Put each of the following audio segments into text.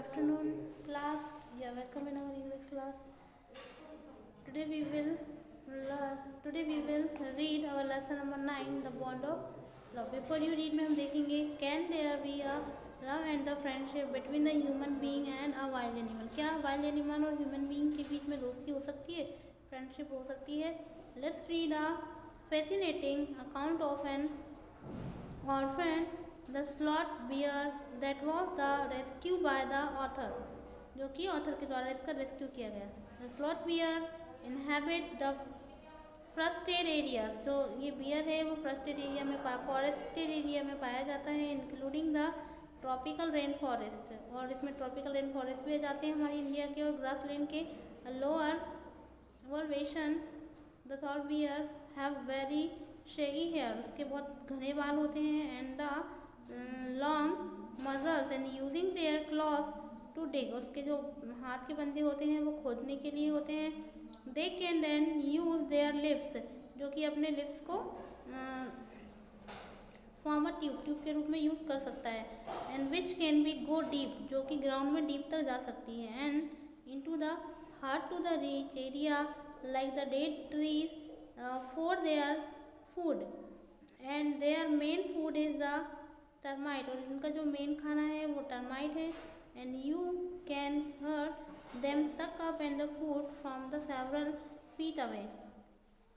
afternoon, class. You are welcome in our English class. Today we will read our lesson number 9, the bond of love. Before you read में हम देखेंगे can there be a love and the friendship between the human being and a wild animal. क्या wild animal और human being के बीच में दोस्ती हो सकती है, friendship हो सकती है. Let's read a fascinating account of an orphan, the sloth bear that was the rescue by the author, जो कि ऑथर के द्वारा इसका रेस्क्यू किया गया. The sloth bear inhabit the forested area. जो ये बियर है वो फोरेस्टेड एरिया में फॉरेस्टेड एरिया में पाया जाता है, including the tropical rain forest. और इसमें ट्रॉपिकल रेन फॉरेस्ट भी आ जाते हैं हमारे इंडिया के. और ग्रास लैंड के लोअर वोल्वेशन the sloth bear have very shaggy hair. उसके बहुत घने बाल होते हैं. And the long muzzles and using their claws to dig. उसके जो हाथ के पंजे होते हैं वो खोदने के लिए होते हैं. They can then use their lips, जो कि अपने लिप्स को फॉर्म अ ट्यूब के रूप में यूज़ कर सकता है. And which can be go deep, जो कि ग्राउंड में डीप तक जा सकती है. And in to the hard to the reach area like the dead trees for their food. And their main food is the termite. और इनका जो मेन खाना है वो टर्माइट है. And you can hurt them suck up and the food from the several feet away.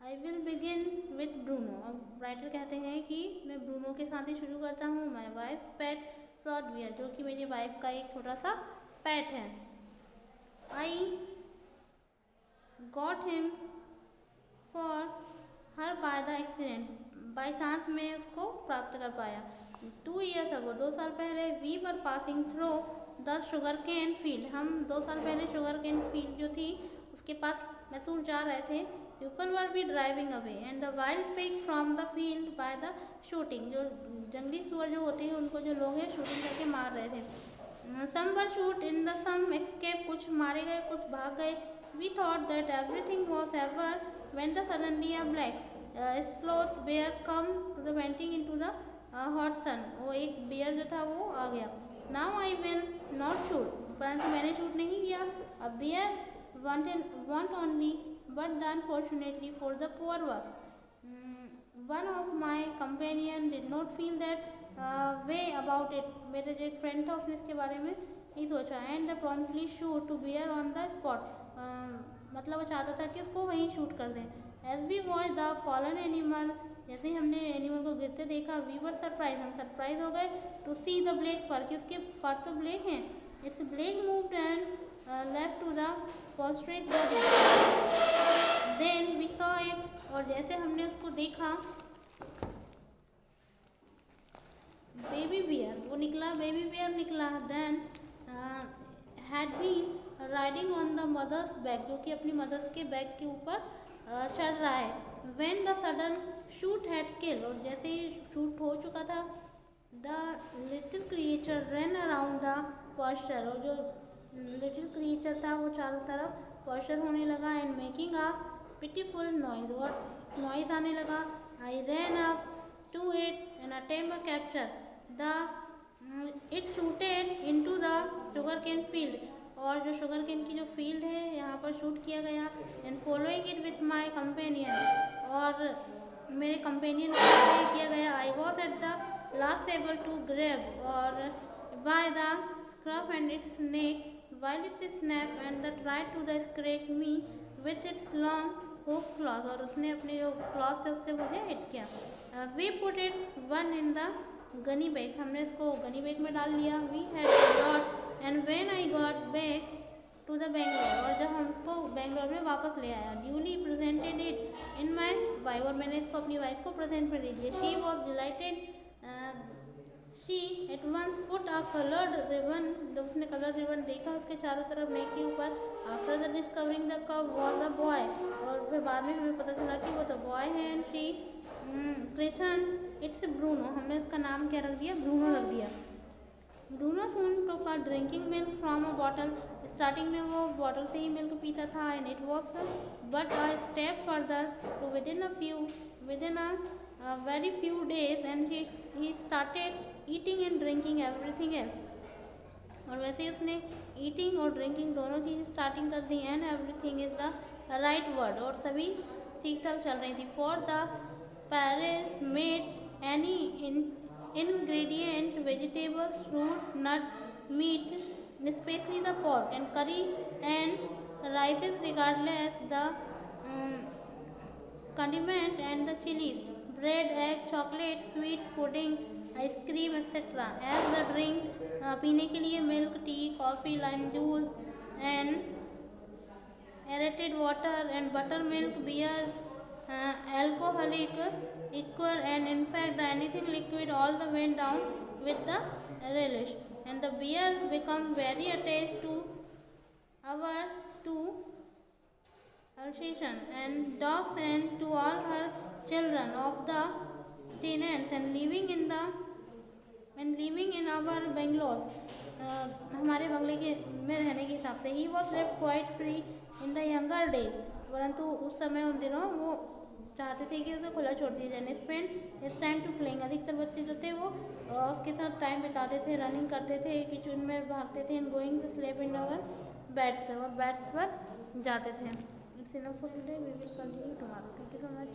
I will begin with Bruno. अब writer कहते हैं कि मैं ब्रूनो के साथ ही शुरू करता हूँ. My wife pet sloth bear, जो कि मेरी वाइफ का एक छोटा सा पेट है. I got him for her by the accident. By chance मैं उसको प्राप्त कर पाया. 2 years ago, 2 साल पहले, we were passing through the sugar cane field. हम 2 साल पहले शुगर केन फील्ड जो थी उसके पास मैसूर जा रहे थे. People were be driving away and the wild pig from the field by the shooting. जो जंगली सुअर जो होते हैं उनको जो लोग हैं शूटिंग करके मार रहे थे. Some were shoot in the some escape. कुछ मारे गए, कुछ भाग गए. We thought that everything was ever when the suddenly a black sloth bear come to the venting in to the hot sun. वो एक बेयर जो था वो आ गया. Now I will not shoot, परंतु मैंने शूट नहीं किया. A bear want only but the unfortunately for the poor was one of my companion did not feel that way about it. मेरे जो एक फ्रेंड था उसने इसके बारे में नहीं सोचा. And the promptly shoot to bear on the spot. मतलब वो चाहता था कि उसको वहीं शूट कर दें. As we watch the fallen animal, जैसे ही हमने एनिमल को गिरते देखा, वी वर सरप्राइज, हम सरप्राइज हो गए. To see the black fur, कि उसके फर तो ब्लैक हैं. It's black moved and left to the prostrate body. Then we saw it, और जैसे हमने उसको देखा, बेबी बियर वो निकला, बेबी बियर निकला. Then had been riding on the mother's back, जो कि अपनी मदर्स के बैक के ऊपर चढ़ रहा है. When the sudden shoot had kill, और जैसे ही शूट हो चुका था, the little creature run around the pasture. और जो लिटिल क्रिएचर था वो चारों तरफ पॉस्चर होने लगा. And making a pitiful noise, और नॉइज आने लगा. I ran up to it and attempt a capture the it scooted into the sugar cane field. और जो शुगर केन की जो फील्ड है यहाँ पर शूट किया गया. And following it with my companion, और मेरे कंपेनियन को फॉलो किया गया. I was at the last able to grab और by the scruff and its neck while it snapped and the tried to the scratch me with its long hook claws. और उसने अपने जो clause थे उससे मुझे हिट किया. we put it one in the gunny bag, हमने इसको गनी बैग में डाल लिया. We had lot and when I got back to the Bangalore, और जब हम उसको बेंगलोर में वापस ले आया. Duly presented it in my wife, और मैंने इसको अपनी वाइफ को प्रेजेंट कर दीजिए. She was delighted. She at once put a coloured ribbon, जब उसने कलर्ड रिबन देखा उसके चारों तरफ नेक के ऊपर. After the discovering the cup was the boy, और फिर बाद में हमें पता चला कि वो तो बॉय है. And she christened its Bruno, हमने उसका नाम क्या रख दिया, ब्रूनो रख दिया. Bruno soon took a drinking milk from a bottle. Starting में वो बॉटल से ही मिल्क पीता था. And it was but a step further to within a very few days and he started eating and drinking everything else. और वैसे ही उसने eating और ड्रिंकिंग दोनों चीज़ स्टार्टिंग कर दी and everything is the right word, और सभी ठीक ठाक चल रही थी। For the parents made any ingredient, vegetables, fruit, nut, meat, especially the pork and curry and rices, regardless the condiment and the chilies, bread, egg, chocolate, sweets, pudding, ice cream, etc. As the drink, पीने के लिए milk, tea, coffee, lime juice and aerated water and buttermilk, beer, alcoholic liquor, and in fact the anything liquid all the way down with the relish. And the beer become very attached to our to Alsatian and dogs and to all her children of the tenants and living in our bungalows, हमारे बंगले के में रहने के हिसाब से। He was left quite free in the younger days, परंतु उस समय उन दिनों वो चाहते थे कि उसे खुला छोड़ दिया जाए। स्पेंड इस टाइम टू प्लेइंग, अधिकतर बच्चे जो थे वो उसके साथ टाइम बिताते थे, रनिंग करते थे, किचन में भागते थे, and going to sleep in our beds, और बेड्स पर जाते थे। It's enough for today, we will continue tomorrow. Thank you so much.